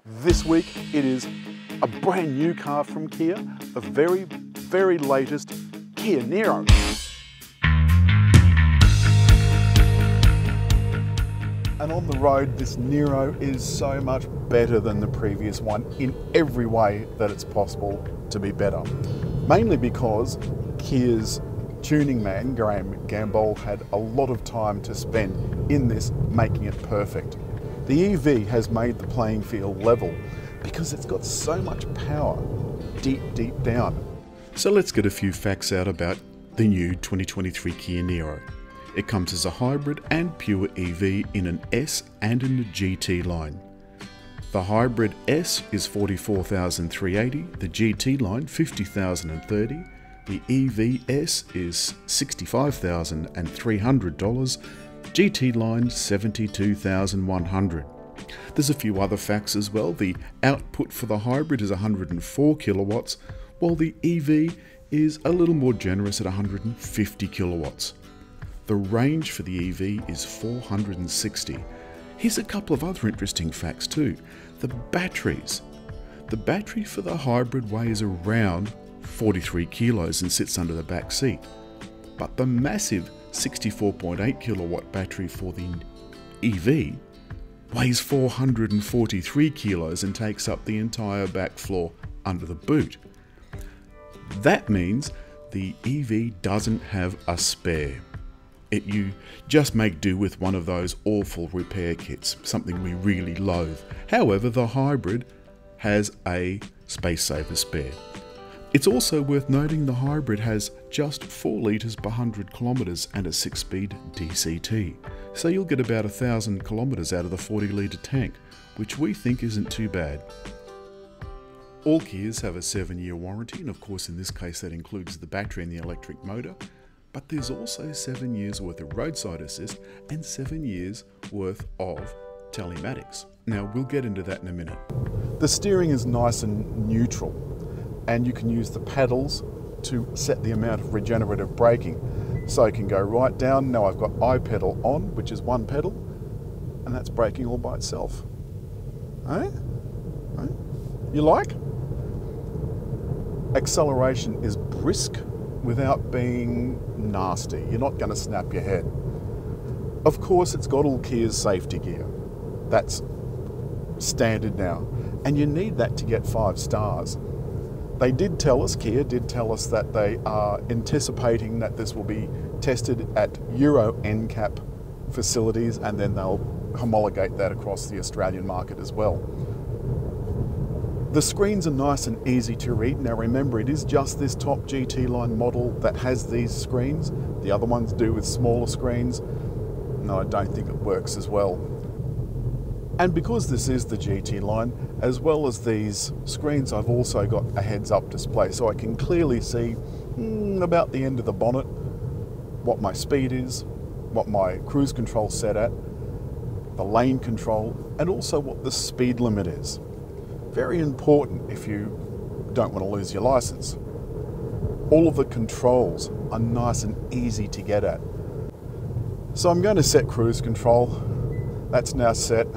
This week it is a brand new car from Kia, the very latest Kia Niro. And on the road, this Niro is so much better than the previous one in every way that it's possible to be better. Mainly because Kia's tuning man, Graham Gambol, had a lot of time to spend in this, making it perfect. The EV has made the playing field level because it's got so much power deep down. So let's get a few facts out about the new 2023 Kia Niro. It comes as a hybrid and pure EV in an S and in the GT line. The hybrid S is $44,380, the GT line $50,030, the EVS is $65,300, GT line $72,100. There's a few other facts as well. The output for the hybrid is 104 kilowatts, while the EV is a little more generous at 150 kilowatts. The range for the EV is 460. Here's a couple of other interesting facts too. The batteries. The battery for the hybrid weighs around 43 kilos and sits under the back seat. But the massive 64.8 kilowatt battery for the EV weighs 443 kilos and takes up the entire back floor under the boot. That means the EV doesn't have a spare. You just make do with one of those awful repair kits, something we really loathe. However, the hybrid has a space saver spare. It's also worth noting the hybrid has just 4 litres per 100 kilometres and a 6-speed DCT, so you'll get about 1,000 kilometres out of the 40 litre tank, which we think isn't too bad. All Kias have a 7-year warranty, and of course in this case that includes the battery and the electric motor, but there's also 7 years worth of roadside assist and 7 years worth of telematics. Now we'll get into that in a minute. The steering is nice and neutral, and you can use the paddles to set the amount of regenerative braking. So you can go right down. Now I've got I-pedal on, which is one pedal, and that's braking all by itself. Eh? You like? Acceleration is brisk without being nasty. You're not going to snap your head. Of course, it's got all Kia's safety gear. That's standard now, and you need that to get 5 stars. They did tell us, Kia did tell us, that they are anticipating that this will be tested at Euro NCAP facilities, and then they'll homologate that across the Australian market as well. The screens are nice and easy to read. Now remember, it is just this top GT line model that has these screens. The other ones do with smaller screens. No, I don't think it works as well. And because this is the GT line, as well as these screens, I've also got a heads-up display, so I can clearly see about the end of the bonnet what my speed is, what my cruise control set at, the lane control, and also what the speed limit is. Very important if you don't want to lose your license. All of the controls are nice and easy to get at. So I'm going to set cruise control. That's now set.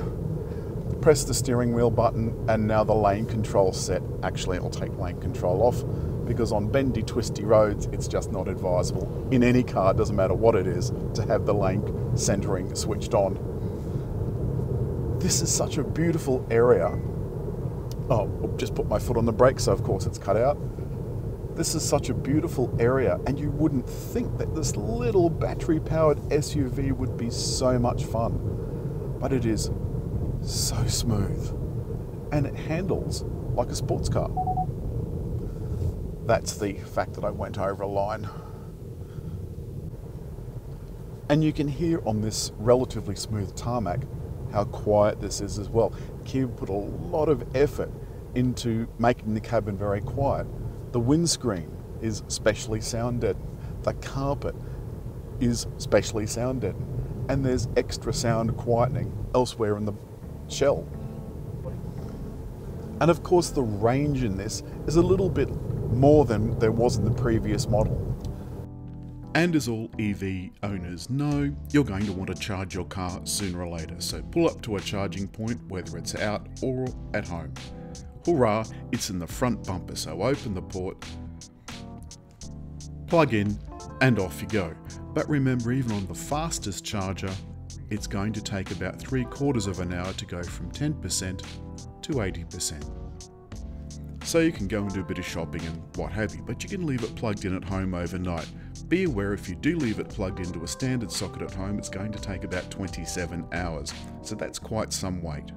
Press the steering wheel button, and now the lane control set. Actually, I'll take lane control off because on bendy, twisty roads, it's just not advisable in any car, doesn't matter what it is, to have the lane centering switched on. This is such a beautiful area. Oh, I'll just put my foot on the brake, so of course it's cut out. This is such a beautiful area, and you wouldn't think that this little battery-powered SUV would be so much fun, but it is so smooth, and it handles like a sports car. That's the fact that I went over a line. And you can hear on this relatively smooth tarmac how quiet this is as well. Kia put a lot of effort into making the cabin very quiet. The windscreen is specially sound deadened. The carpet is specially sound deadened. And there's extra sound quietening elsewhere in the shell. And of course the range in this is a little bit more than there was in the previous model. And as all EV owners know, you're going to want to charge your car sooner or later, so pull up to a charging point, whether it's out or at home. Hurrah, it's in the front bumper, so open the port, plug in, and off you go. But remember, even on the fastest charger, it's going to take about 3/4 of an hour to go from 10% to 80%. So you can go and do a bit of shopping and what have you, but you can leave it plugged in at home overnight. Be aware, if you do leave it plugged into a standard socket at home, it's going to take about 27 hours, so that's quite some wait.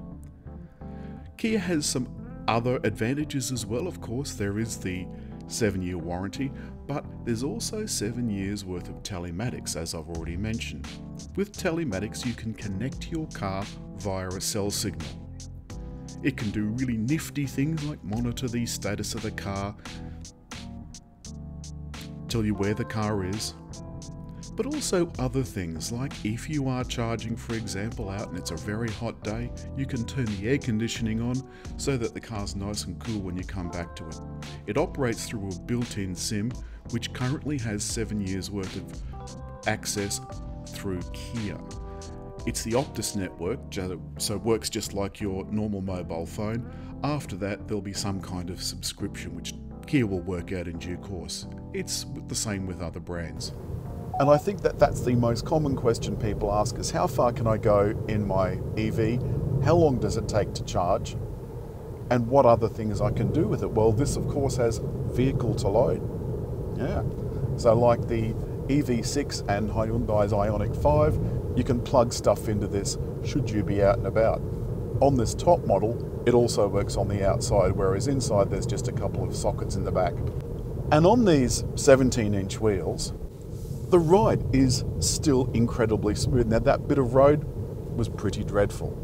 Kia has some other advantages as well, of course. There is the 7-year warranty, but there's also 7 years worth of telematics, as I've already mentioned. With telematics, you can connect your car via a cell signal. It can do really nifty things like monitor the status of the car, tell you where the car is, but also other things like if you are charging, for example, out and it's a very hot day, you can turn the air conditioning on so that the car's nice and cool when you come back to it. It operates through a built-in SIM, which currently has 7 years worth of access through Kia. It's the Optus network, so it works just like your normal mobile phone. After that, there'll be some kind of subscription, which Kia will work out in due course. It's the same with other brands. And I think that that's the most common question people ask is, how far can I go in my EV? How long does it take to charge? And what other things I can do with it? Well, this of course has vehicle to load. Yeah. So like the EV6 and Hyundai's Ioniq 5, you can plug stuff into this should you be out and about. On this top model, it also works on the outside, whereas inside there's just a couple of sockets in the back. And on these 17-inch wheels, the ride is still incredibly smooth. Now that bit of road was pretty dreadful,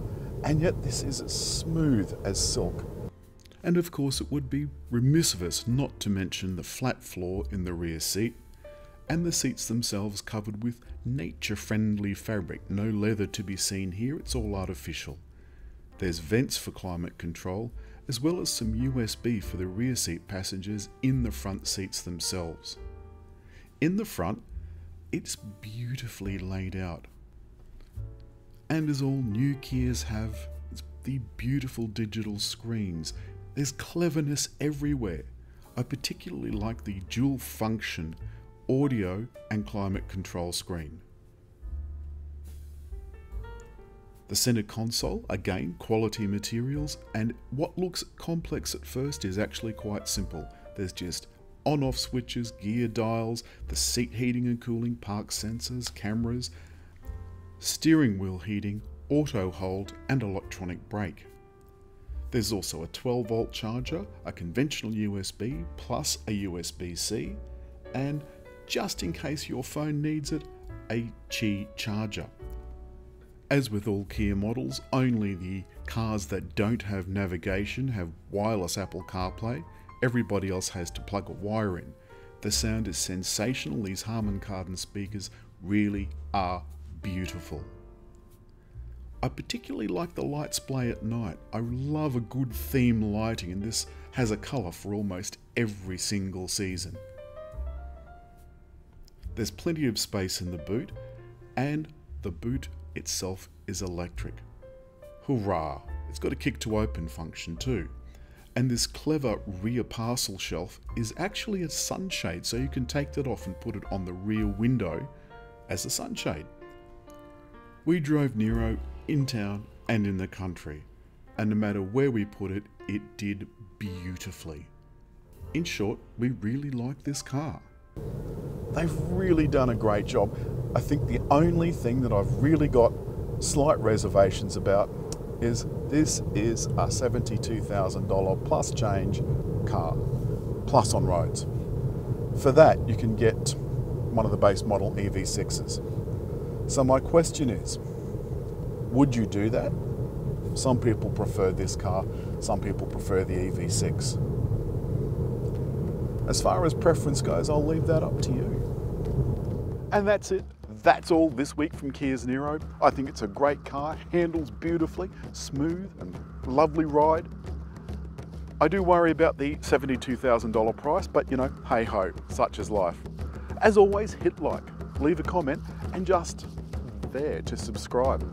and yet this is as smooth as silk. And of course it would be remiss of us not to mention the flat floor in the rear seat, and the seats themselves covered with nature-friendly fabric. No leather to be seen here, it's all artificial. There's vents for climate control, as well as some USB for the rear seat passengers in the front seats themselves. In the front, it's beautifully laid out. And as all new Kias have, it's the beautiful digital screens. There's cleverness everywhere. I particularly like the dual function audio and climate control screen. The center console, again, quality materials, and what looks complex at first is actually quite simple. There's just on-off switches, gear dials, the seat heating and cooling, park sensors, cameras, steering wheel heating, auto hold, and electronic brake. There's also a 12-volt charger, a conventional USB, plus a USB-C, and just in case your phone needs it, a Qi charger. As with all Kia models, only the cars that don't have navigation have wireless Apple CarPlay. Everybody else has to plug a wire in. The sound is sensational. These Harman Kardon speakers really are beautiful. I particularly like the light display at night. I love a good theme lighting, and this has a colour for almost every single season. There's plenty of space in the boot, and the boot itself is electric. Hurrah! It's got a kick to open function too. And this clever rear parcel shelf is actually a sunshade, so you can take that off and put it on the rear window as a sunshade. We drove Niro in town and in the country, and no matter where we put it, it did beautifully. In short, we really like this car. They've really done a great job. I think the only thing that I've really got slight reservations about is this is a $72,000 plus change car, plus on roads. For that, you can get one of the base model EV6s. So my question is, would you do that? Some people prefer this car, some people prefer the EV6. As far as preference goes, I'll leave that up to you. And that's it. That's all this week from Kia's Niro. I think it's a great car, handles beautifully, smooth and lovely ride. I do worry about the $72,000 price, but you know, hey ho, such is life. As always, hit like, leave a comment, and just there to subscribe.